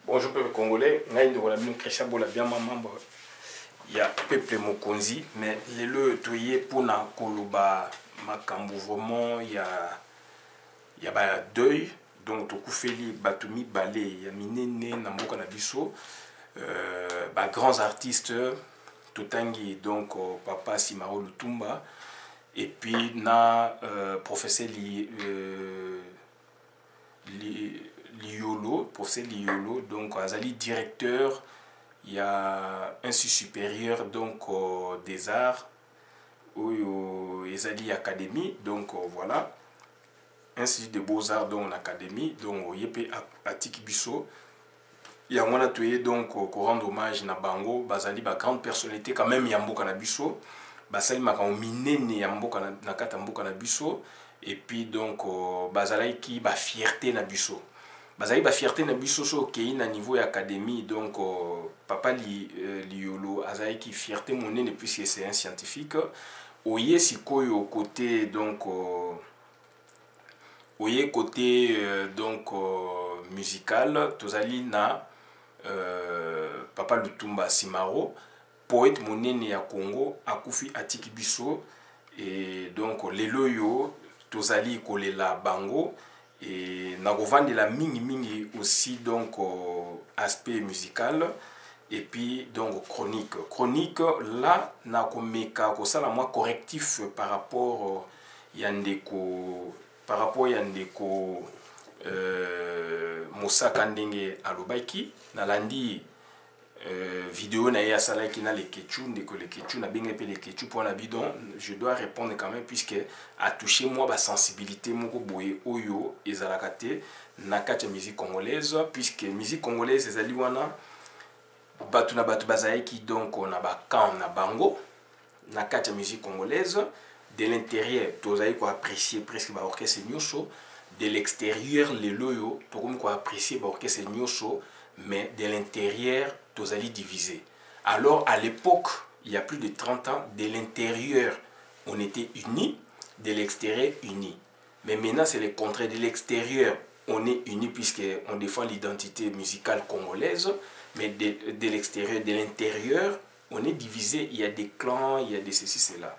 Bonjour peuple congolais, je Christian Bola bien membre. Il y a peuple Mokonzi, mais les le toyé pour na koloba makambu vraiment il y a ba deuil donc to kufeli batumi balé il y a minene na mboka na biso ba grands artistes totangi donc papa Simaro Lutumba et puis na professeur Liolo, professeur Liolo, donc Azali directeur, il y a un supérieur donc des arts, ou Azali Académie, donc voilà, institut de beaux-arts dans l'académie, donc Yepe Atiki Bisso. Il y a un atelier donc pour rendre hommage na bango, bazali ba grande personnalité quand même yamboka na biso, basali makamo minene yamboka na kata mboka na biso et puis donc bazali ki ba fierté na biso. Bazali ba fierté na biso so kei na niveau ya académie donc papa Liolo azali ki fierté monene puisque c'est un scientifique. Oye sikoyo côté donc oye côté donc musical tozali na papa Lutumba Simaro, poète monene ya Congo, akufi atiki biso et donc lelo yo tozali kolela bango et nagovande la mingi aussi donc aspect musical et puis donc chronique là nakomeka ko sala moi correctif par rapport yandeko Mosaka ndenge alobaki nalandi vidéo na ya salaki na le Kechu ndeko le Kechu na benga pe le Kechu pour la bidon je dois répondre quand même puisque a touché moi ba sensibilité moko boye oyo ezalaka te na kati musique congolaise puisque musique congolaise ezali wana batu na batu bazaki donc on a ba kan na bango na kati musique congolaise de l'intérieur tozali ko apprécier presque ba orchestre nyoso de l'extérieur les loyo to comme quoi apprécier ba orchestre nyoso mais de l'intérieur tozali divisé. Alors à l'époque il y a plus de 30 ans de l'intérieur on était unis de l'extérieur unis mais maintenant c'est le contraire de l'extérieur on est unis puisque on défend l'identité musicale congolaise mais de l'extérieur de l'intérieur on est divisé il y a des clans il y a des ceci cela.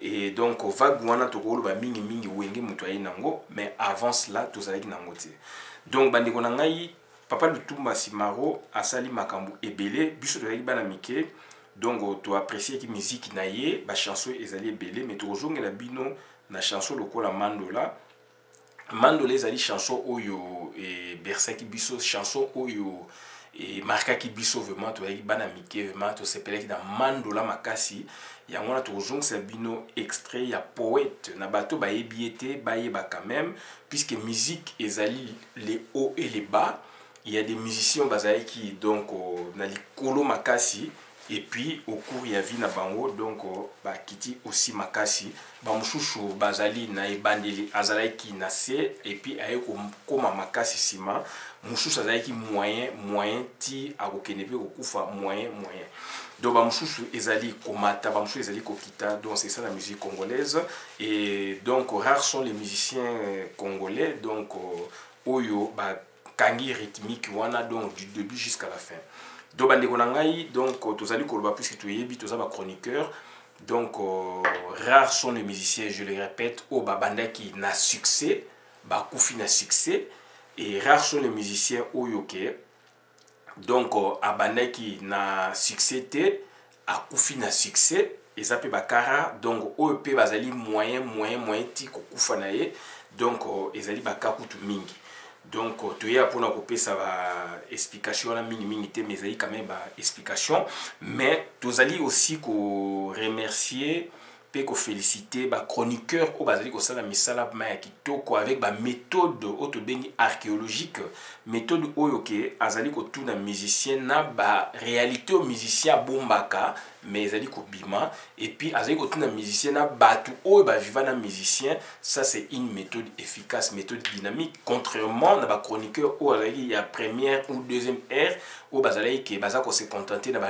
Et donc vague wana tokolo ba mingi wenge mutoyi nango mais avant cela tozalaki nango te. Donc bandeko na ngai papa Lutumba Simaro asali makambu ebele biso tozalaki bana mike donc to apprécier ki musique na ye ba chanson ezali ebele mais to zongela bino na chanson lokola Mandola ezali chanson oyo et bersaki biso chanson oyo et marquaki biso vraiment tozalaki bana mike vraiment to sepelaki na Mandola makasi. Il y a un autre sabino extrait, il y a poète, na bateau ba ebiete, ba yeba quand même, puisque musique ezali les hauts et les bas. Il y a des musiciens bazali qui donc na likolo makasi et puis au cours il y a vi na bango donc ba kiti aussi makasi, ba mususu bazali na ebandeli azali ki na se et puis aye koma makasi sima, mususu azali ki moyen ti akokenepe kokufa moyen. Donc bamususu ezali komata bamususu ezali kokita donc c'est ça la musique congolaise et donc rares sont les musiciens congolais donc oyo ba kangi rythmique wana donc du début jusqu'à la fin. Donc bandeko na ngai donc tozali koloba puisque toyebi toza ba chroniqueur donc rares sont les musiciens je le répète o babandaki na succès ba kufi na succès et rares sont les musiciens oyo ke donc abandaki na succès te akufi na succès ezape bakara donc oyo pe bazali moyen ti kokufa na ye donc ezali bakakutu mingi donc toya pona kopesa ba explication na mingi te mais ezali quand même ba explication mais tozali aussi ko remercier pe ko féliciter ba chroniqueur o bazali ko sala misala ma ya kitoko avec ba méthode auto bengi archéologique méthode oyo ke azali ko tuna musicien na ba réalité au musicien bombaka mais ezali ko bima et puis azali ko tuna musicien na batu oyo ba vivana musicien ça c'est une méthode efficace méthode dynamique contrairement na ba chroniqueur o azali ya première ou deuxième ère o bazali ke baza ko se contenter na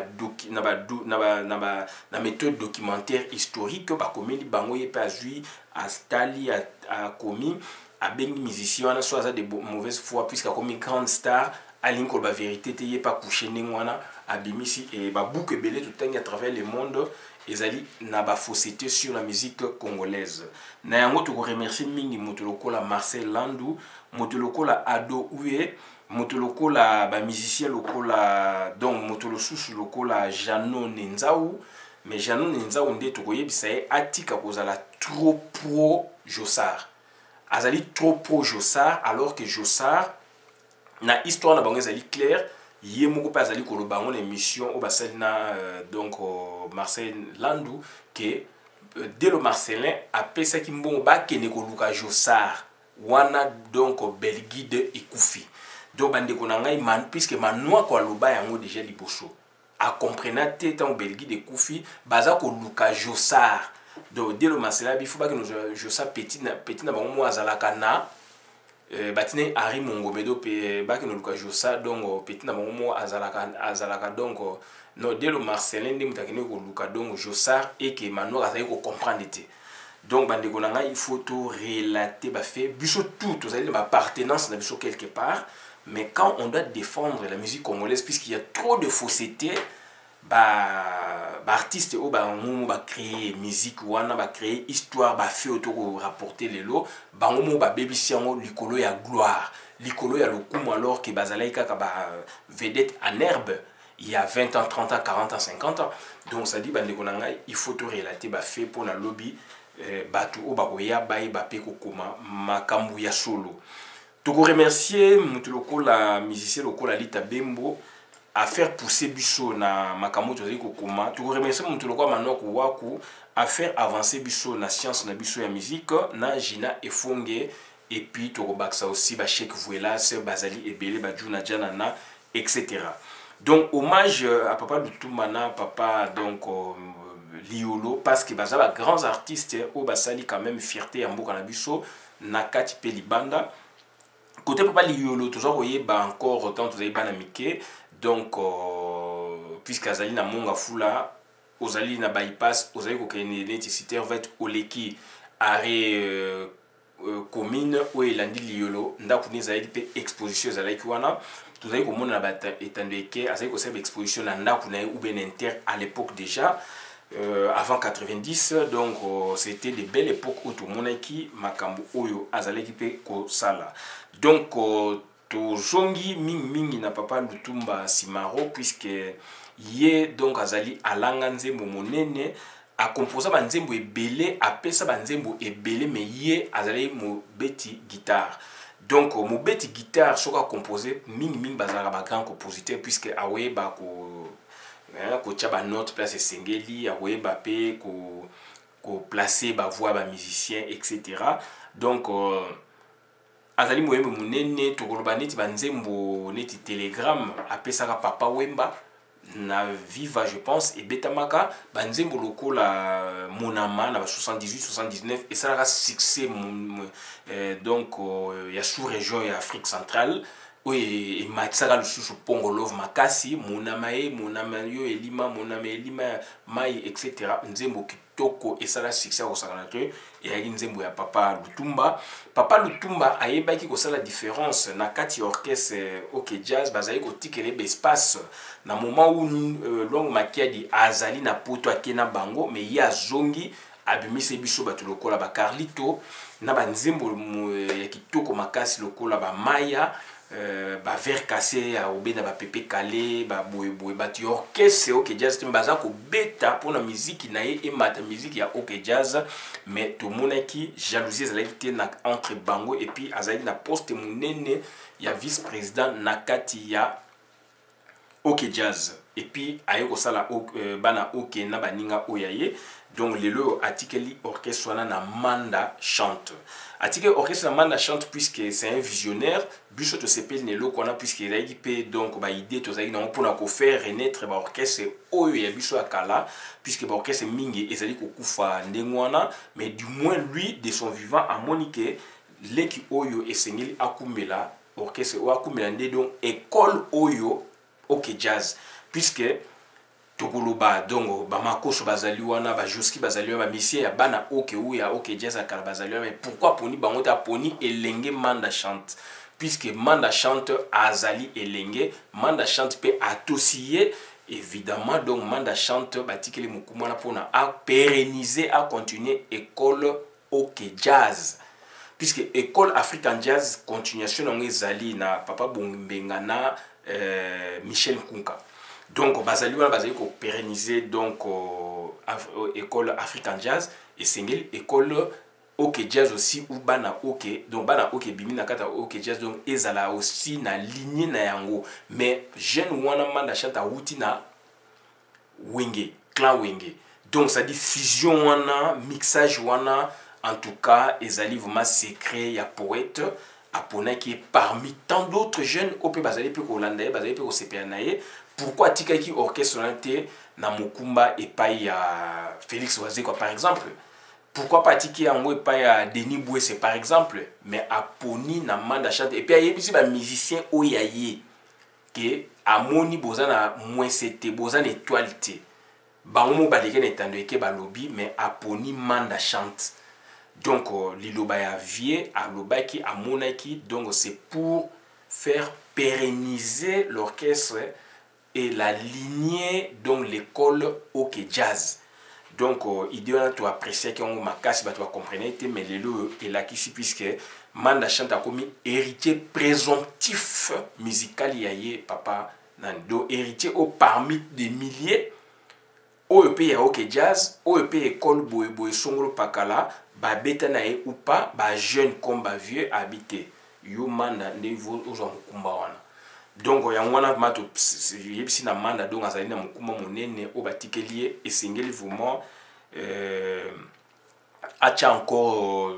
méthode documentaire historique ba komeli bango ye pa zui a stali a komi a bengi musicien wana soit de mauvaise foi puisque a komi grande star alinko ba vérité te yé pas couché ningwana abimisi et ba boucle belé tout à travers le monde ezali na ba fausseté sur la musique congolaise. Na yango to remercier mingi motoloko la Marcel Landou, motoloko la Ado Oué, motoloko la ba musicien lokola donc motolo susu lokola Jano Nenzaou, mais Jano Nenzaou nde to koyebisa ye atika kozala trop pro Jossard. Azali trop pro Jossard alors que Jossard na histoire na bango ezali clair ye moko pa azali koloba ngo l'émission au basel na donc Marcel Landou que dès le Marcelin apesa ki mbongo ba kene ko luka Jossard wana donc Belguide ekufi donc bande ko na ngai man puisque manwa ko loba yango déjà liboso a comprena te tant Belguide ekufi baza ko luka Jossard donc dès le Marcelin il faut pas que nous Jossard petit na bango mo azalaka na batine Harry Mongomedo pe baki no luka Jossard donc petit na bango azalaka donc no dès le Marcelin ndi mutakene ko luka donc Jossard et que mano azali ko comprendre te donc bande ko nanga il faut tout relater ba fait biso tout vous allez ma appartenance na biso quelque part mais quand on doit défendre la musique congolaise puisqu'il y a trop de fausseté artiste au bango ba créer musique wana ba créer histoire ba fait autour rapporter les lots bango ba bebisi yango likolo ya gloire likolo ya lokumu alors que bazalaika ka ba vedette en herbe il y a 20 ans 30 ans 40 ans 50 ans donc ça dit bande konanga il faut tout relater ba fait pour la lobby batu o ba koya bai ba pe kokoma makambu ya solo to remercier mutu lokola musicien lokola Lita Bembo à faire pousser biso na makambo tozali kokoma to remercier mutu lokola Manoko Waku à faire avancer biso na science na biso ya musique na Gina Efonge et puis to baksa aussi ba Cheikh Vuelas bazali ebele ba Juna Janana etc. Donc hommage à papa Lutumba na papa donc Liolo parce que bazala grands artistes au basali quand même fierté ya mboka na biso na kati pe libanda côté papa Liolo toujours voyez ba encore autant vous avez bana mike donc puisque azali na monga fula ozali na bypass ozali ko kene nécessitaire va être oleki arrêt commune ou elandi Liolo ndako ni zali pe exposition zali wana tout ça comme on a étendu que azali ko serve exposition na ndako na ou ben inter à l'époque déjà avant 90 donc c'était des belles époques où tout le monde qui makambo oyo azali pe ko sala donc to zongi mingi na papa Lutumba Simaro puisque ye donc azali alanga nzembo monene a composer ba nzembo ebele apesa ba nzembo ebele mais ye azali mo beti guitare donc mo beti guitare soka composer mingi bazala ba grand compositeur puisque awe ba ko tchaba note place sengeli awe ba pe ko placer ba voix ba musicien etc. donc azali moyembe munene tokoloba neti banzembo neti telegram apesaka papa Wemba na viva je pense et betamaka banzembo lokola monama na 78 79 et ça a succès donc ya sous région ya Afrique centrale oui et matsaka lususu pongo love makasi monama yo elima monama elima mai etc. nzembo kitoko et ça a succès au sakanato et ya nzembo ya papa Lutumba ayebaki ko sala différence na kati orchestre OK jazz bazali ko tikele be espace na moment où Long Makiadi azali na poto akena bango mais ya zongi abimise biso bato lokola ba Carlito na banzembo ya kitoko makasi lokola ba Maya ba ver cassé ya obena ba Pepe Kale ba boye bati orchestre OK jazz timbaza ko beta pour la musique na ye et mata musique ya OK jazz mais tout monaki jalousie ezalaki na entre bango et puis azali na poste munene ya vice-président nakati ya OK jazz et puis ayeko sala bana OK na baninga oyaye donc lelo atikeli orchestre na Manda chante atike orchestre na Manda chante puisque c'est un visionnaire biso to sepel nelo kona puisque il a équipé donc ba idée to zali donc pour na ko faire renaître ba orchestre oyo ya biso akala puisque ba orchestre mingi ezali ko kufa ndengwana mais du moins lui de son vivant a monique leki oyo esengeli akumela orchestre o akumela nde donc école oyo OK jazz puisque tokoloba donc ba makoso bazali wana ba joski bazali ba missie ya bana OK ou ya OK jazz akala bazali mais pourquoi poni bango ta poni elenge Manda chante puisque manda chante azali elenge, manda chante pe atosiye évidemment. Donc manda chante batikeli mukumana pona a pérenniser, à continuer école OK Jazz, puisque école African Jazz continuation on ezali na papa Bombenga na Michel Nkunka. Donc bazali wana bazali ko pérenniser donc école African Jazz et single école OK Jazz aussi ou bana OK, donc bana OK bimi na kata OK Jazz, donc ezala aussi na lignée na yango, mais jeune wana manda chanta wuti na Wenge, clan Wenge. Donc ça dit fusion wana, mixage wana, en tout cas ezali vraiment secret ya poète apona qui est parmi tant d'autres jeunes ope bazali pe ko landa bazali pe ko sepia naye. Pourquoi tikaki orchestre nante na Mukumba et pas ya Félix Wazekwa par exemple? Pourquoi pas tiki yango et pas ya Denis Boué par exemple? Mais aponi na manda chante et puis il y a aussi ba musicien oyaye que amoni bozana moins c'était bozana étoilité bango baleke netando eke balobi mais aponi manda chante. Donc liloba ya vie aloba ki amonaki, donc c'est pour faire pérenniser l'orchestre et la lignée, donc l'école OK Jazz. Donc idée on a apprécié qu'on ma casse bah tu vas comprendre, mais les lots et là qui puisque manda chante a commis héritier présomptif musical yaye papa nando héritier au parmi des milliers OEP ya OK Jazz, OEP école boy songolo pakala ba beta nae ou pas ba jeune comme ba vieux habité yo manda niveau ozo mukumba wana. Donc yangwana mato yebisi na manda donc azali na mukumba monene o batikelier et singeli vraiment acha encore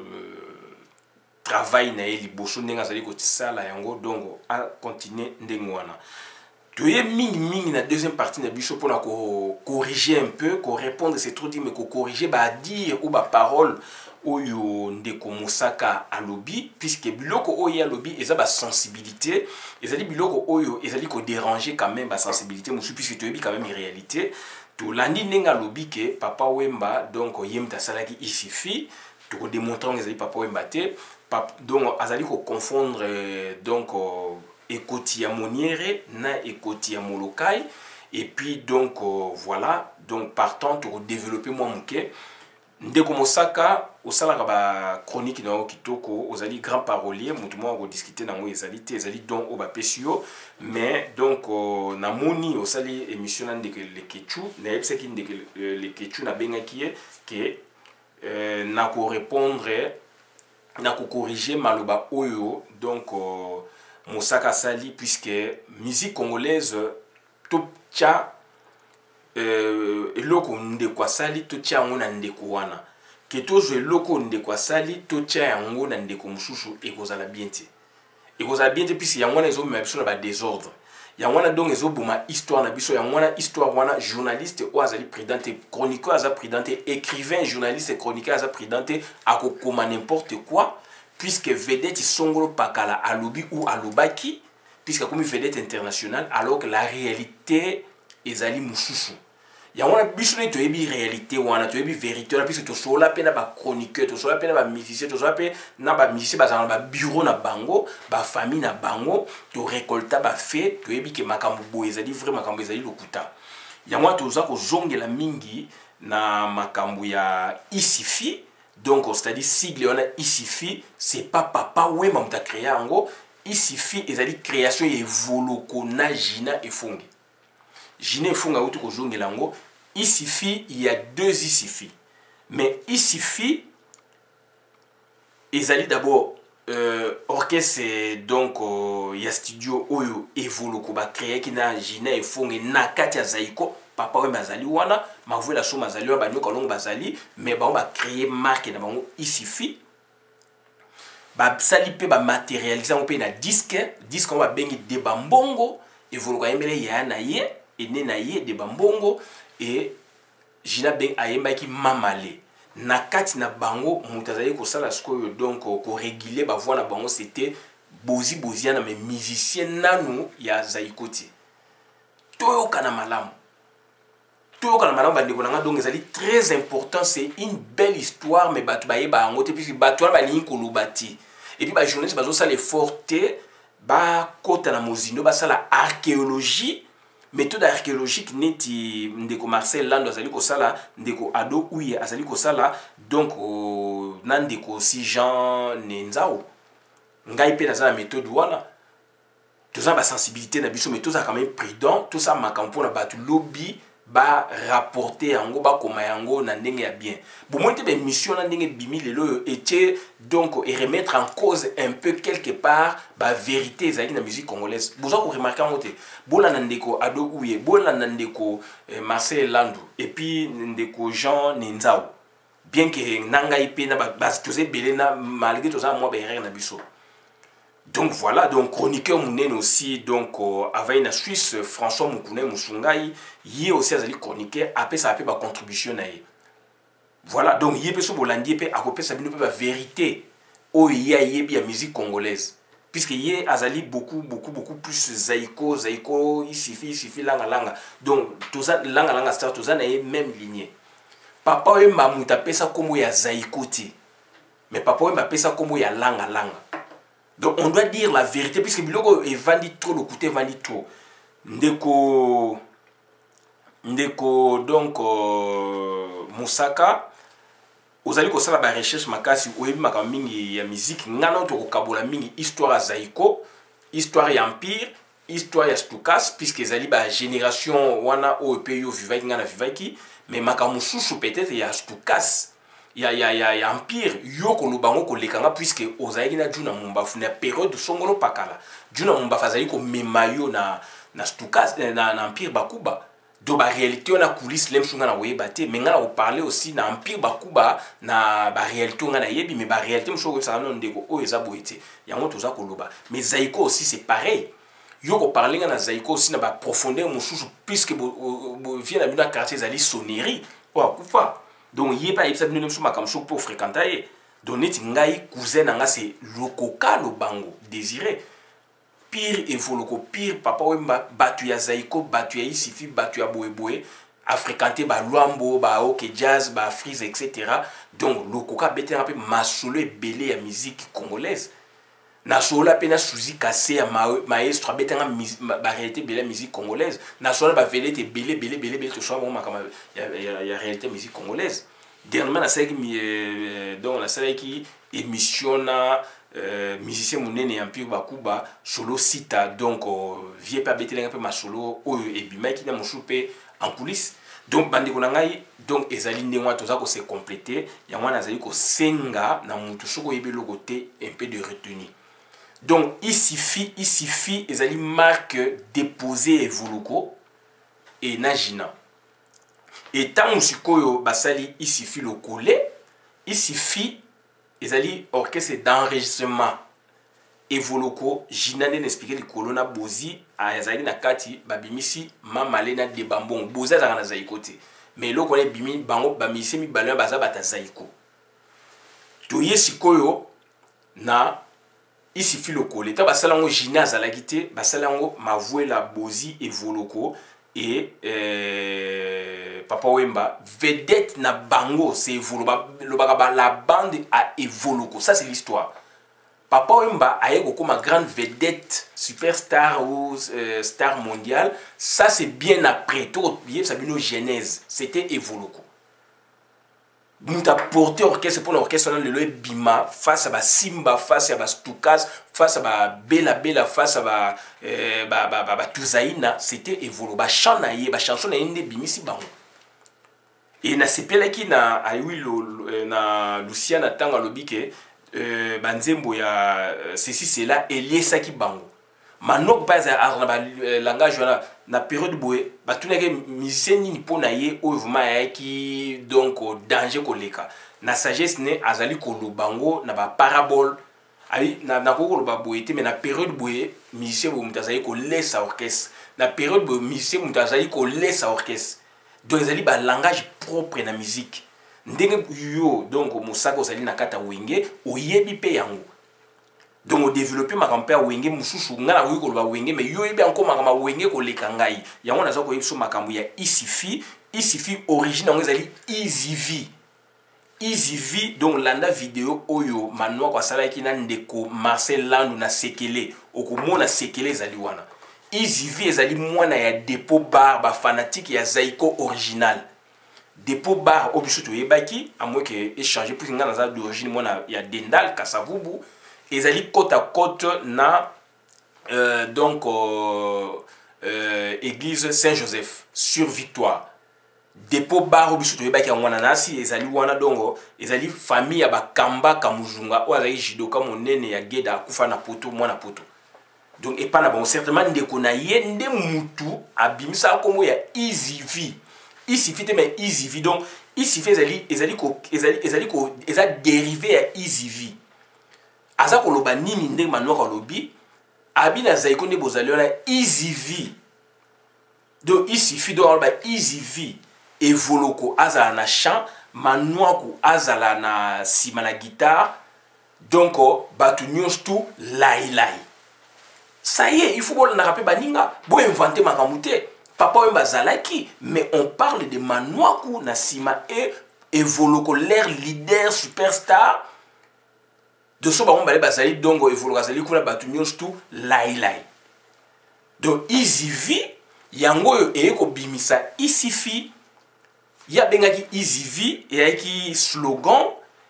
travail na eli boso ndenga azali ko tsala yango, donc a continuer ndengwana. Toye mingi na deuxième partie na biso pour corriger un peu, ko répondre c'est trop dit mais ko corriger ba dire ou ba parole oyo ndeko Mosaka alobi, puisque biloko oyo alobi eza ba sensibilité, ezali biloko oyo ezali ko déranger quand même ba sensibilité musu, puisque toyebi quand même une réalité. To landi nenga alobi ke papa Wemba donc yemta salaki isifi to ko démontrer ezali papa Wemba te, donc azali ko confondre donc ekoti ya moniere na ekoti ya molokai, et puis donc voilà, donc partant to développer moi muke ndeko Mosaka osalaka ba chronique na kitoko ozali grand parolier mutu mo ko discuter nango ezali te ezali donc oba pesio, mais donc na moni osali émission na ndeke le kechu na yebseki ndeke le kechu na bengaki ke na ko répondre na ko corriger maloba oyo donc Mosaka sali, puisque musique congolaise tout tcha eloko ndeko sali tout tcha ngo na ndeko wana ke tozo eloko ndeko sali tout tcha yango na ndeko mususu ekozala bien te, ekozala bien te, puisque yango na ezo mema biso na ba désordre yango na donc ezo boma histoire na biso yango na histoire wana journaliste o azali présidente, chroniqueur aza présidente, écrivain journaliste et chroniqueur aza présidente akokoma n'importe quoi, puisque vedette songolo pakala alobi ou alobaki, puisque comme vedette internationale, alors que la réalité ezali mususu. Yangona biso ne toyebi réalité wana toyebi vérité wana, puisque to sola pe na ba chroniqueur, to sola pe na ba musicien, to sola pe na ba musicien bazana ba bureau na bango, ba famille na bango, to récolta ba fait, toyebi ke makambo boye ezali vrai makambo ezali lokuta. Yangona toza ko zongela mingi na makambo ya isifi. Donc, c'est-à-dire, sigle on a isifi, c'est pas papa Wemba mta créé ango, isifi, ezali création et voloko na jina et fongi. Jina et fonga outu ko zonge lango, isifi, il y a deux isifi. Mais isifi, ezali d'abord, orchestre, donc, il y a studio oyo et voloko ba créé qui na jina et fongi na katia zaiko. Papa Wemba bazali wana mavoué la somme bazali wana banyo kalongo bazali, mais ba on va créer marque na bango isifi ba sali pe ba matérialiser on pe na disque on va bengi de bambongo et volo ka yembele ya na ye et ne na ye de bambongo et jina ben ayemba ki mamale na kati na bango mutazali ko sala skoyo, donc ko réguler ba voix na bango c'était bozi na mais musicien nanu ya zaikoti toyo kana malamu. Tout le monde donc c'est très important, c'est une belle histoire, mais batu baye ba ngote puisque batu ba ligne kolobati et puis ba journaliste bazo ça les forte ba kota na mozindo ba sala archéologie, méthode archéologique neti ndeko Marcel Lando azali ko sala, ndeko Ado Ouye azali ko sala, donc nandeko aussi Jean Nenzao ngai pe na za méthode wana tout ça ba sensibilité na biso, mais tout ça quand même prudent, tout ça makampo na batu lobby ba rapporter yango ba koma yango na ndenge ya bien. Bon monte be mission na ndenge bimi lelo et donc et remettre en cause un peu quelque part ba vérité ezali na musique congolaise. Boza ko remarquer ngote bola na ndeko Ado Ouye, bola na ndeko Marcel Landu et puis ndeko Jean Nenzao. Bien que nanga ipe na ba tous belé na malgré tout ça moi ba erreur na biso. Donc voilà, donc chroniqueur Mounen aussi, donc avec la Suisse, François Moukoune Moussungai, il aussi azali chroniqueur, après ça a fait ma contribution naïe. Voilà, donc il peut se bolandi, il peut accompagner sa vie, la vérité, oh il y a musique congolaise, puisque il y a azali beaucoup plus zaïko, il suffit langa, donc tout ça langa star, tout ça n'a même lignée. Papa oui m'a moutapé ça comme il y a zaïko ti, mais papa oui m'a appelé ça comme il y a langa. Donc on doit dire la vérité, puisque biloko est vendu trop, le côté vendu trop. Ndeko donc Moussaka, ozali ko sala ba recherche makasi oyebi makambo mingi ya musique ngana to ko kabola mingi histoire ya Zaïko, histoire ya Empire, histoire ya Stukas, puisque ezali ba génération wana o pe yo vivaki ngana vivaki, mais makambo susu peut-être ya Stukas. Il y a Empire, yo ko lubango ko lekanga, puisque ozaiki na juna mumbafu na période songolo pakala. Juna mumbafu azali ko memayo na Stukas na Empire Bakuba. Do ba réalité on a coulisse lem sunga na weba te, mais ngana ko parler aussi na Empire Bakuba na ba réalité on a yebi, mais ba réalité mso ko sa ndeko o eza boité. Yango toza ko loba. Mais Zaïko aussi c'est pareil. Yo ko parler na Zaïko aussi na ba profondeur mususu, puisque vient na bina quartier zali sonnerie. Wa kufa. Donc il y a pas de même comme ça pour fréquenter. Donc net ngai cousin nga c'est lokoka lo bango désiré. Pire evoloko pire papa wemba batu ya Zaïko, batu ya Isifi, batu ya Boeboe a fréquenter ba Luambo, ba OK jazz, ba Freeze etc. Donc lokoka bete un peu masolo et belé ya musique congolaise. Na sola pena Suzy Kassé ya maestro bete ba réalité belé musique congolaise. Na sola ba velete belé to so mo makama ya réalité musique congolaise. Dernièrement na saki donc la salle qui émissionna musicien munene Empire Bakuba solo sita, donc vie pas bete un peu ma solo o e bimaki na musupe en coulisses. Donc bande ko ngai donc ezali ndengwa toza ko se compléter ya mwana azali ko senga na mutu soko yebelo côté un peu de retenue. Donc il suffit ezali marque déposée et voluko et nagina. Et tant musikoyo basali il suffit le coller, il suffit ezali orchestre d'enregistrement et voluko jinane n'expliquer le colonna bozi a ezali na kati babimisi mamalena de bambon boza za na Zaïko te, mais lo connaît bimi bango bamisi mi balon baza bata Zaïko to yesikoyo na il suffit le coller. Ta basalango gymnase à la guitare, basalango mavoué la bozi et voloko et papa wemba vedette na bango c'est voloba la bande a evoloko. Ça c'est l'histoire. Papa wemba a eu comme grande vedette superstar ou star mondiale. Ça c'est bien après tout bien ça une genèse. C'était evoloko. Nous avons porté orchestre pour l'orchestre le Bima face à Simba, face à Stukas, face à Bella, face à Tuzaina, c'était évolu. Chanson na bimisi bango. Et na sepela ki na na Luciana tanga lobike banzembo ya ceci c'est là Eliesa ki bango. Manok pas à langage na période boé batuneke musicien ni pona ye o vraiment qui donc danger koleka na sagesse ne azali kolobango na ba parabole ali na ko ba boété, mais na période boé musicien bo mutazali ko laisse orchestre na période bo musicien mutazali ko laisse orchestre, donc azali ba langage propre na musique ndenge yo donc musaka ozali na kata wenge oyebi pe yango. Donc on développe ma campagne wenge mususu ngana wi ko ba wenge, mais yo yebi encore ma wenge ko lekangai yango nazo ko yebiso makambo ya isifi origine ngezali easy vie Easy V donc landa vidéo oyo manwa kwa sala ki na ndeko Marcel Landu na sekele okomona sekele ezali wana. Easy V ezali mwana ya dépôt bar ba fanatique ya Zaiko original. Dépôt bar obiso to yebaki à moins que échanger pour nga na d'origine mwana ya Dendal Kasavubu ezali côte à côte na donc église Saint-Joseph sur Victoire. Dépôt bar obiso to yebaki ngwana nasi ezali wana dongo ezali famille ya bakamba kamuzunga o azali jidoka monene ya Geda akufa na poto mwana poto. Donc et pas na bon certainement ndeko na ye nde mutu abimisa komo ya Easy V. Easy V mais Easy V donc Easy V ezali dérivé ya Easy V. Aza ko loba nini nde manwa ko lobi abina Zaiko ne bozali na Easy V. Donc Easy V donc ba Easy V evoloko azala na chant manwaku azala na sima na guitare donc batu nyonso tu lai lai. Ça y est, il faut qu'on rappelle baninga bo inventer makamute papa wemba zalaki mais on parle de manwaku na sima et evoloko l'air leader superstar de so ba mbale bazali donc evoloko azali kuna batu nyonso tu lai lai. Donc Easy V yango yo eko bimisa Easy V ya bengaki Easy V et qui slogan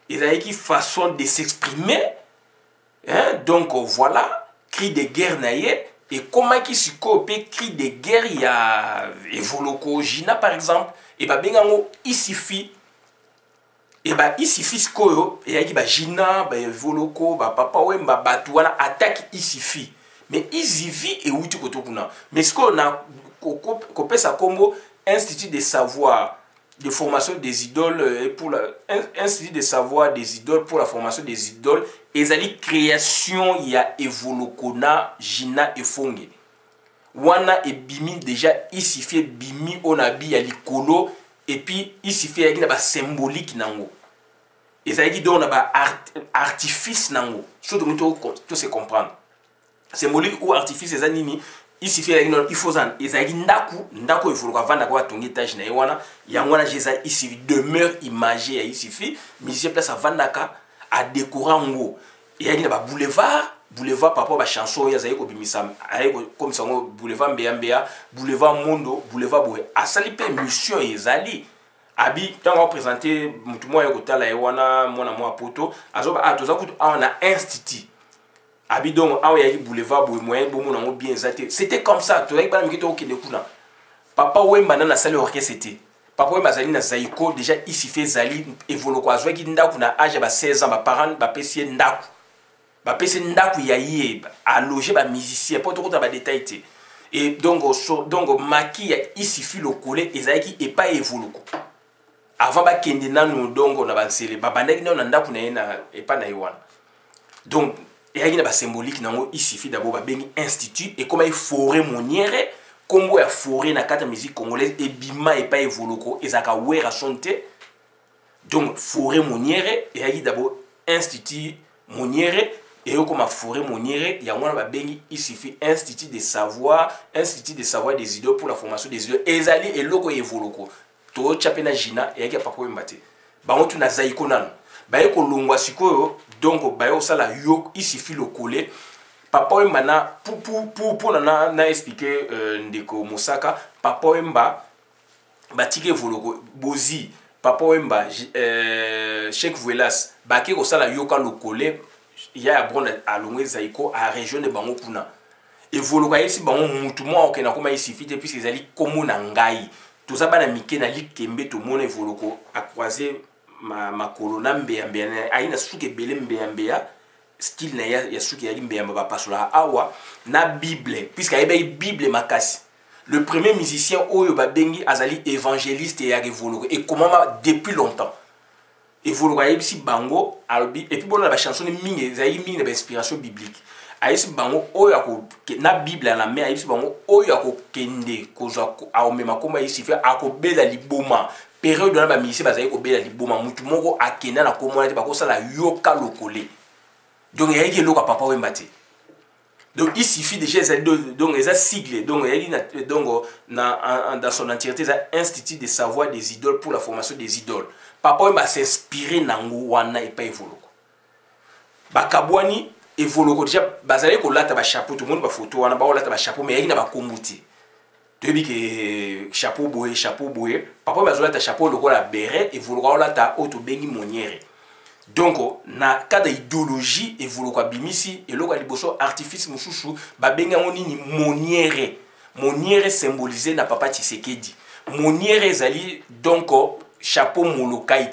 et qui façon de s'exprimer hein? Donc voilà cri de guerre naie et comment qui se copie cri de guerre il y a evoloko Gina par exemple et ba bengango Easy V et ba Easy V skoyo et qui ba Gina ba evoloko ba papa wemba batu wana attaque Easy V mais Easy V et outi kotokuna mais ce qu'on a copé sa combo Institut de savoir de formation des idoles et pour Institut de savoir des idoles pour la formation des idoles ezali création ya evolokona Gina efonge wana e bimi déjà Easy V bimi onabi ya likolo et puis Easy V ya ba symbolique nango ezali donc na ba artifice nango so to se comprendre symbolique ou artifice ezali nini Easy V il faut ça ezali ndako evoluka vanda kwa tongi étage na wana yangwana jeza Easy V demeure imagée ya Easy V musicien place avandaka a décorer ngo et il y a ba boulevard papa ba chanson ya zaiko bimisa comme ça boulevard Mbea boulevard Mondo boulevard boy asali pe mission ezali abi tant présenter mutu moya kotala wana mona mo poto azoba atoza kutu na institut abi donc awa ya boulevard boy moyen bomo nango bien zate c'était comme ça to yaki bana mikito okende kuna papa wemba na sali orchestre c'était papa wemba zali na Zaiko déjà Easy V zali evoloko azwaki ndaku na âge ba 16 ans ba parents ba pesi ndaku ba pesi ndaku ya ye a loger ba musicien pour tout ba détail té et donc maki ya Easy V lokole ezalaki et pas evoloko avant ba kende nanu dongo na bansele ba bandaki na ndaku na ye na et pas na yiwana donc et il y a ba symbolique nango Easy V d'abord ba bengi institut et comme il forêt monière comme ya forêt na kata musique congolaise et bima et pas evoloko ezaka wera chanter donc forêt monière et il y a d'abord institut monière et comme forêt monière il y a moi ba bengi Easy V institut de savoir des idoles pour la formation des idoles ezali et loko evoloko to chapena Gina et il y a papa mbate ba on tu na Zaiko nanu ba eko longwa sikoyo donc ba yo sala yo Easy V lokole papa wemba na pour na expliquer ndeko Mosaka papa wemba batike voloko bozi papa wemba Cheikh Vuelas bake ko sala yoka lokole ya bronda alongwe Zaiko a région de bango kuna et voloko yesi bango mutu mo okena koma Easy V puisque ezali komo na ngai to za bana mike na likembe to mona voloko a croiser ma colonna mbea aina suke bele mbea style na ya suki ya Mbea ba pasola awa na Bible puisque ayeba Bible makasi le premier musicien oyo ba bengi azali évangéliste et evoloko et comment depuis longtemps evoloko ayebisi bango albi et puis bon na ba chanson mingi ezali mingi na ba inspiration biblique ayebisi bango oyo ako na Bible na main ayebisi bango oyo ako kende kozwa aomema koma Easy V akobela liboma période na ba musicien bazali kobela liboma mutu moko akenda na komona te bakosala yoka lokole. Donc il y a qui loka papa wemba te Donc il suffit déjà donc les sigle donc dans son entièreté les institut de savoir des idoles pour la formation des idoles. Papa il va s'inspirer nango wana et pas évoluer. Bakabwani évoluer déjà bazali ko lata ba chapeau tout le monde ba photo wana ba lata ba chapeau mais il na ba kombuti. Tu dis que chapeau boye papa bazala ta chapeau le la béret évoluer lata auto bengi moniere. Donc na cadre idéologie évolue kwa bimisi et loko liboso artifice mususu ba benga nini moniere symbolisé na papa Tshisekedi moniere ezali donc chapeau molokai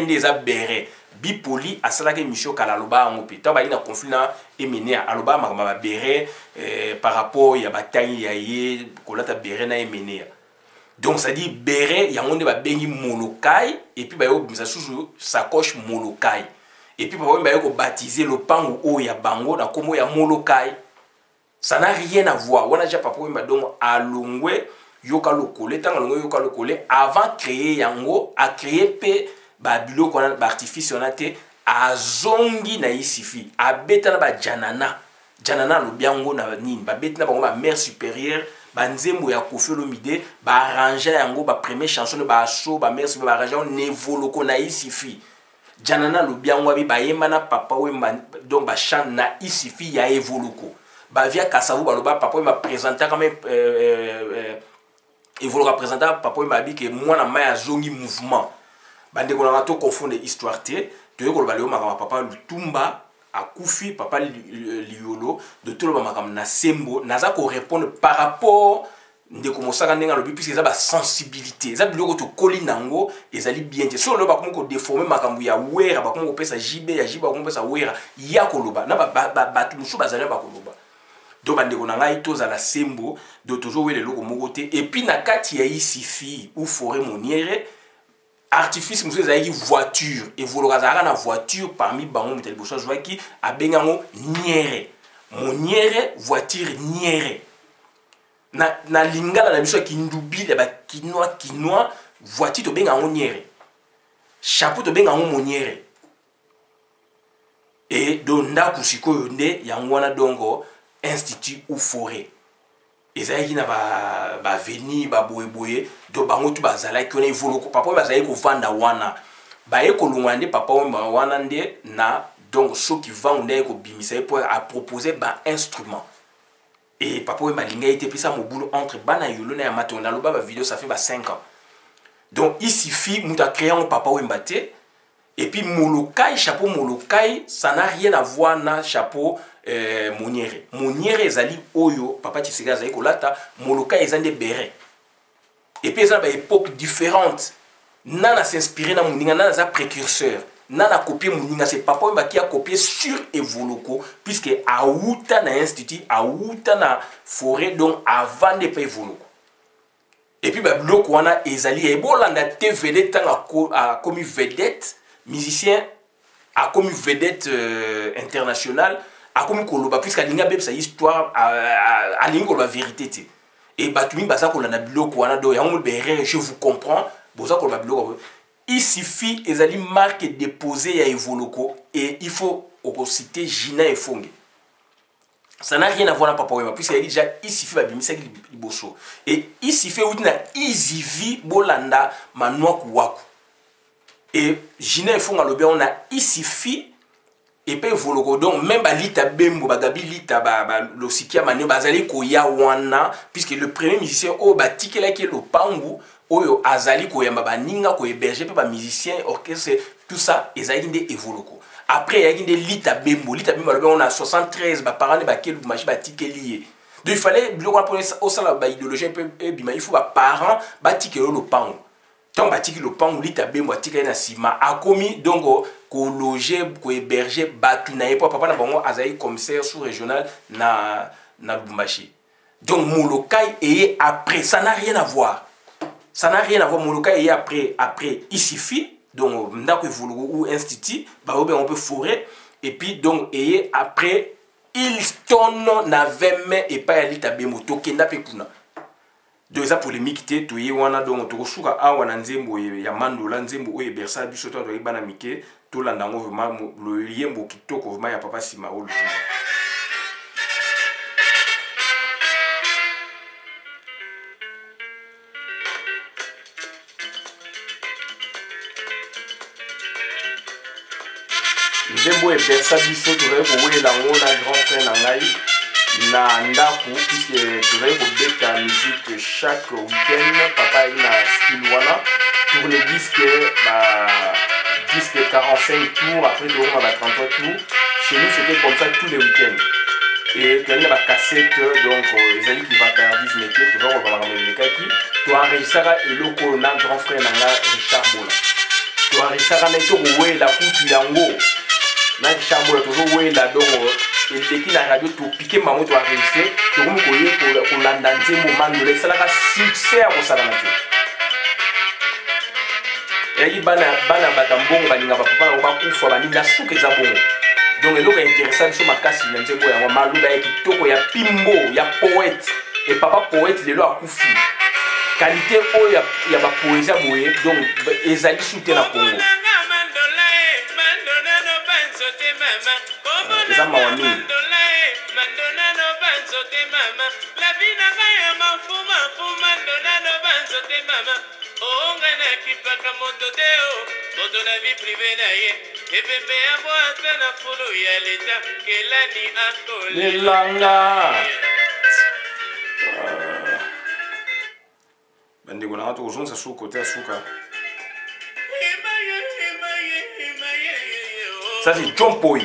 ndeza beret bipoli asalaka émission kala loba ngopi ta ba ina conflit na emene aloba makama beret par rapport ya batangi ya ye kolata beret na emene. Donc ça dit béret yango nde ba bengi molokai et puis ba yo bimisa susu sacoche molokai et puis ba yo baptiser le pango o ya bango na komo ya molokai. Ça n'a rien à voir. On a déjà papa ba donc alongwe yoka lokole tanga longo yoka lokole avant créer yango a créer pe ba biloko na ba artifice on a te azongi na isifi abeta na ba janana lo biango na nini ba beta na ba mère supérieure banzembo ya Koffi Olomide ba arranger yango ba première chanson ba so ba merci ba arranger on evoloko na isifi janana lo biango abi ba yemba na papa we donc ba chant na isifi ya evoloko ba via kasavu ba loba papa we ma présenter quand même evoloko présenter papa we ma bi que moi na ma zongi mouvement bande ko na to confondre histoire te to yeko ba le ma papa Lutumba akufi papa liolo de tout le monde na sembo naza ko répondre par rapport ndeko mosaka ndenga lobi puisque ça ba sensibilité ça biloko to koli nango ezali bien te so lo ba ko déformer makambu ya wera ba ko pesa jibe ya jibe ba ko pesa wera ya koloba na ba musu bazali ba koloba do ba ndeko na ngai to za la sembo do toujours we le loko moko te et puis na kati ya isifi ou forêt moniere artifice monsieur ezali voiture et volokazaka na voiture parmi bango mutel boso joa ki abengango niere moniere voiture niere na lingala na biso ki ndubile ba kinois voiture to bengango niere chapeau to bengango moniere et do ndaku sikoyo nde yango wana dongo institut ou forêt ezali na ba veni ba boye do bango tu bazala ki on evoloko papa bazali ko vanda wana ba ekolungwa nde papa wana nde na donc ceux qui vendent nde ko bimisa pour à proposer ba instrument et papa we malinga été pisa mobulu entre bana yolo na ya matona loba ba vidéo ça fait ba 5 ans. Donc il suffit muta créer un papa we mbaté et puis molokai chapeau molokai ça n'a rien à voir na chapeau moniere ezali oyo papa Tshisekedi azali kolata molokai ezande beret et puis ça ba époque différente nana s'inspirer na muninga nana za précurseur nana copier muninga c'est papa mba qui a copié sur evoloko puisque auta na institut auta na forêt donc avant de pas evoloko et puis ba bloko wana ezali e bolanda te vedette a comme vedette musicien a comme vedette internationale a comme koloba puisque alinga beb sa histoire a lingo la vérité te et batumi basa kolanda biloko wana do yango bere je vous comprends boza koloba biloko il suffit ezali marque déposée ya evoloko et il faut citer Gina et Fonge ça n'a rien à voir na papa wema puisque il déjà il suffit ba bimisa liboso et il suffit utina easy vie bolanda manwa kuwaku et Gina et Fonge alobi on a il suffit et puis voloko donc même balita bembo bagabi lita lo sikia mane bazali ko ya wana puisque le premier musicien o batikela ki lo pangu oyo azali ko yamba baninga ko héberger pe ba musicien orchestre tout ça ezali nde evoloko après ya nde lita bembo on a 73 ba parents ba kelu machi batikeli donc il fallait bloquer pour au sala ba idéologie peu bima il faut ba parents batikelo lo pangu donc batiki lo pangu lita bembo atikela na sima akomi donc ko loger ko héberger batu na epo papa na bango azali commissaire sous-régional na Lubumbashi. Donc molokai et après ça n'a rien à voir. Ça n'a rien à voir molokai et après il suffit donc ndako evoloko ou institut ba on peut forer et puis donc et après il tonne na 20 mai et pas ali tabemo tokenda pe kuna. Donc ça polémique te to wana donc to suka awa na nzembo ya mandola nzembo o ebersa biso to bana mike to landa ngo vraiment le yembo kitoko vraiment ya papa sima o nzembo ebersa biso tozali kowela yango na grand frère na ngai na ndako puisque tozali kobeta musique chaque week-end papa ye na style wana pour les disques disque 45 tours après tozokoma ba 33 tours chez nous c'était comme ça tous les week-ends et tozali na bacassette donc ezali kivantardisme ete toza kobamaka molekaki toenregistraka eloko na grand frère na nga Richard Bola toenregistraka na tokowela kutu yango na Richard Bola tozowela donc eleki na radio topike mango toenregistre tokomi kolanda nzembo mandola esalaka succès ya kosakana te eyaki bana bata mbongo baninga bapapa nango bakufa baninga suka eza bongo donc eloko interesa biso makasi na nzembo yango maloba ya kitoko ya pimbo ya poète et papa poète lelo akufi qualité oyo ya bapoésia boye donc ezali su te na Congo eza mawa mingi lelanga bandeko nanga tokozongisa su kote ya suka ça c'est John Poi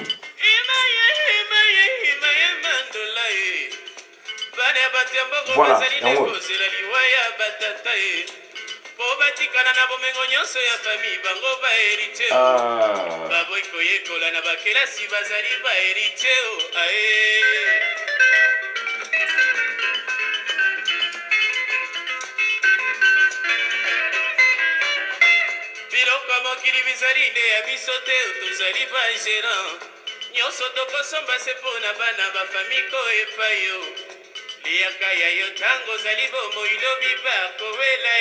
voilà yango batikana na bomengo nyonso ya famille bango baheritier baboyikoyekola na bakelasi bazali baheritier biloko ya mokili bizali nde ya biso te tozali bagérant nyonso tokosomba se mpo na bana bafamille koyepai yo liyaka ya yo ntango ozali bomo ilobi bakowela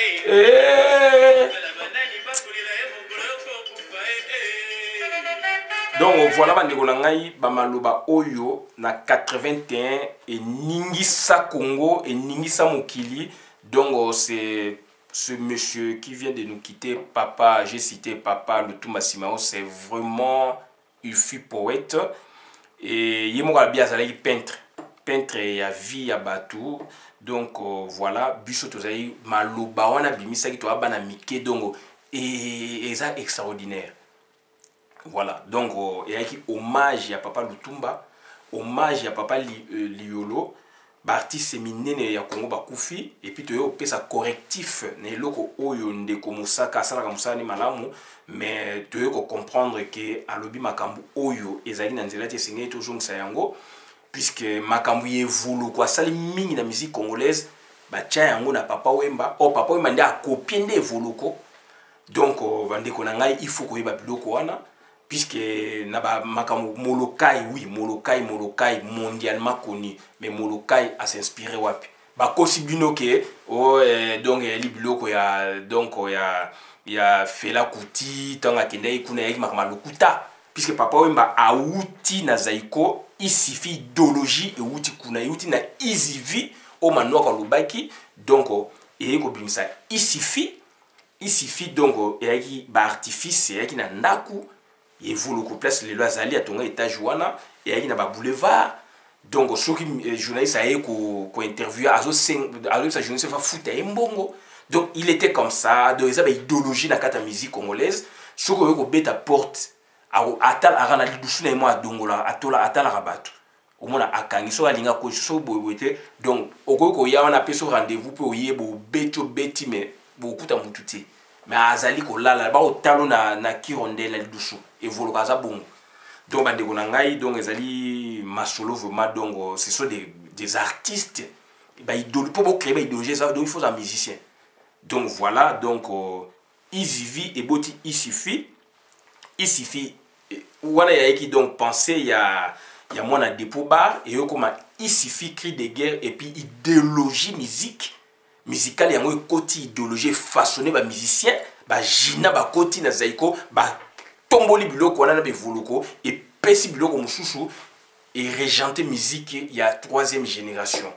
donc voilà bandeko na ngai bamaloba oyo na 81 eningisa Congo eningisa mokili donc c'est ce monsieur qui vient de nous quitter papa j'ai cité papa Lutumba Simao c'est vraiment il fut poète et yemoko abi azalaki peintre ya vie ya batu donc voilà biso tozali maloba wana bimisaki to abana mike dongo et ça extraordinaire voilà donc eyaki hommage ya papa Lutumba hommage ya papa Liolo baartiste minene ya Congo bakufi et puis toyo pesa correctif na eloko oyo ndeko Mosaka asalaka mosala ni malamu mais toyo ko comprendre que alobi makambo oyo ezali na nzela te sengeli tozongisa yango puisque makambo yevulu kwa sali mingi na musique congolaise batia yango na papa Wemba papa Wemba nde akopie nde evoluko donc bandeko na ngai il faut koyeba biloko wana puisque na ba makambo Molokai oui Molokai mondialement connu mais Molokai a s'inspiré wapi bakosi bino ke donc li biloko ya donc ya Fela Kuti tanga kende kuna yaki makambo lokuta puisque papa Wemba auti na Zaiko isifi idéologie et outi kuna outi na isivi o manoka lubaki donc ko bimisa isifi donc yaki ba artifice yaki na ndaku yevulu ko place lelo azali atonga étage wana yaki na ba boulevard donc soki journaliste aye ko interviewer azo sa journaliste fa futa embongo donc il était comme ça donc ça ba idéologie na kata musique congolaise soko ko beta porte atal arana lidusu na mo adongola atola atala rabatu omona akangi so alinga ko so boyete donc okoko ya wana peso rendez-vous pe oyebo beto beti mais bokuta mututi mais azali ko lala ba otalo na kironde na lidusu evolo kaza bongo donc bandeko na ngai donc ezali masolo vraiment donc ce sont des artistes ba idole pour créer ba idéologie ça donc il faut un musicien donc voilà donc Izivi et Boti il suffit wana ya qui donc penser il y a moi na dépôt bar et comme il suffit cri de guerre et puis idéologie musicale yango côté idéologie façonné ba musicien ba jina ba côté na Zaiko ba tomboli biloko wana na bevoluko et pesi biloko mususu et régenter musique il y a troisième génération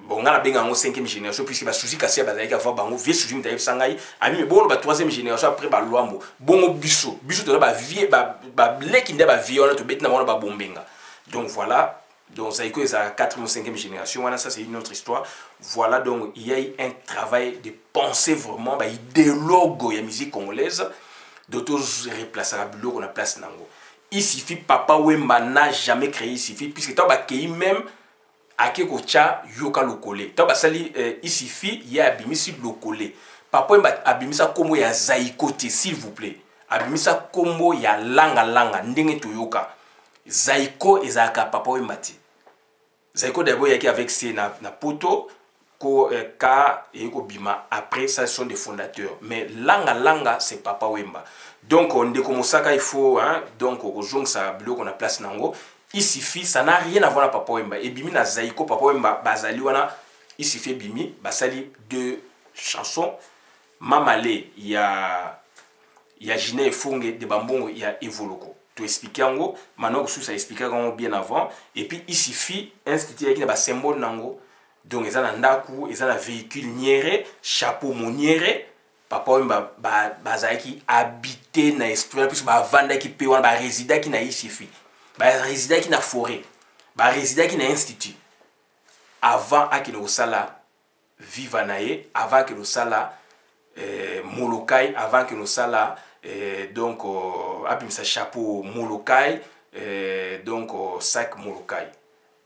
bon ngana benga ngo 5e génération puisque ba Suzy Kassia bazali ka va bango vie Suzy mitaye sangai ami me bon ba 3e génération après ba Luambo bongo biso to ba vie ba leki nda ba vie on to bet na ba bombenga. Donc voilà, donc Zaïko est à 4e ou 5e génération, voilà, ça c'est une autre histoire. Voilà, donc il y a eu un travail de penser vraiment bah idéologue il y a musique congolaise d'autres replacer la bureau qu'on a place nango. Il suffit Papa Wemba n'a jamais créé il suffit puisque toi bah qui même Akekocha yoka lokole. Toi sali il suffit il y a abimisi lokole. Papa Wemba abimisa kombo ya Zaïko s'il vous plaît. Abimisa kombo ya langa ndenge toyoka. Zaïko ezaka Papa Wemba ti. Zaïko d'abord yaki avec ses na poto ko ka et ko bima après ça sont des fondateurs mais langa c'est Papa Wemba. Donc on décommensaka il faut hein donc au jong ça bloc on a place nango. Il suffit ça n'a rien à voir avec Papa Wemba et bimi na Zaïko Papa Wemba bazali wana il suffit bimi basali deux chansons Mamale il y a Gina et Fonge de Bambongo il y a Evoloko. To expliquer ngo maintenant que ça expliquer bien avant et puis il suffit instituer qui na ba symbole nango donc ils ont un ndaku ils ont un véhicule niéré chapeau moniéré Papa Wemba bazaki habité na esprit plus ba vanda qui pe wana ba résident qui na il suffit ba résident qui na forêt ba résident qui na institut avant akino osala viva nae avant que le sala molokai avant que le sala donc abimisa chapeau molokai donc sac molokai.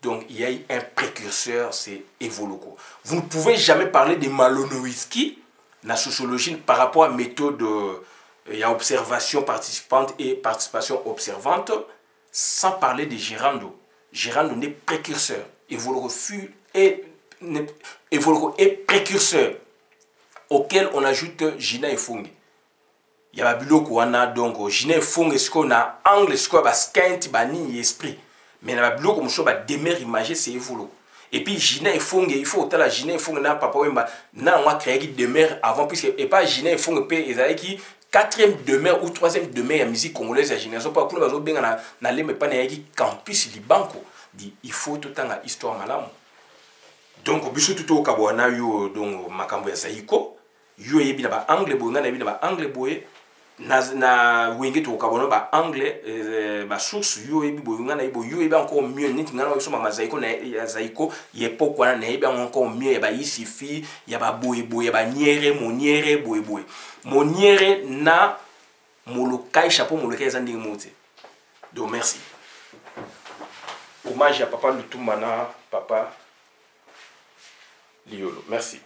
Donc il y a eu un précurseur, c'est Evoloko. Vous ne pouvez jamais parler de Malonowski la sociologie par rapport à la méthode il y a observation participante et participation observante sans parler de Girando. Girando n'est précurseur. Evoloko est précurseur auquel on ajoute Gina et Fongi. Il y a Biloko wana donc Gina et Fongi ce qu'on a angle ce qu'on a skint bani esprit. Mais la Biloko comme ça demeure imagé c'est Evoloko. Et puis Gina et Fongi il faut autant la Gina et Fongi na Papa Wemba na moi créé qui demeure avant puisque et pas Gina et Fongi pe ezali qui 4e demeure ou 3e demeure la musique congolaise à génération pas pour bazo benga na leme pa na qui campus libanko dit il faut tout temps histoire malamu. Donc biso tout au kabwana yo donc makambo ya Zaïko yo yebi na ba anglais boye na yebi na ba anglais boye na wenge to kabwana ba anglais ba source yo yebi boye na yebi yo yebi encore mieux nit ngana so ma Zaïko na ya Zaïko yepo kwa na yebi encore mieux ba isifi ya ba boye ba niere moniere boye moniere na molokai chapeau molokai zanding mote. Donc merci. Hommage à Papa Lutumba na Papa Liolo. Merci.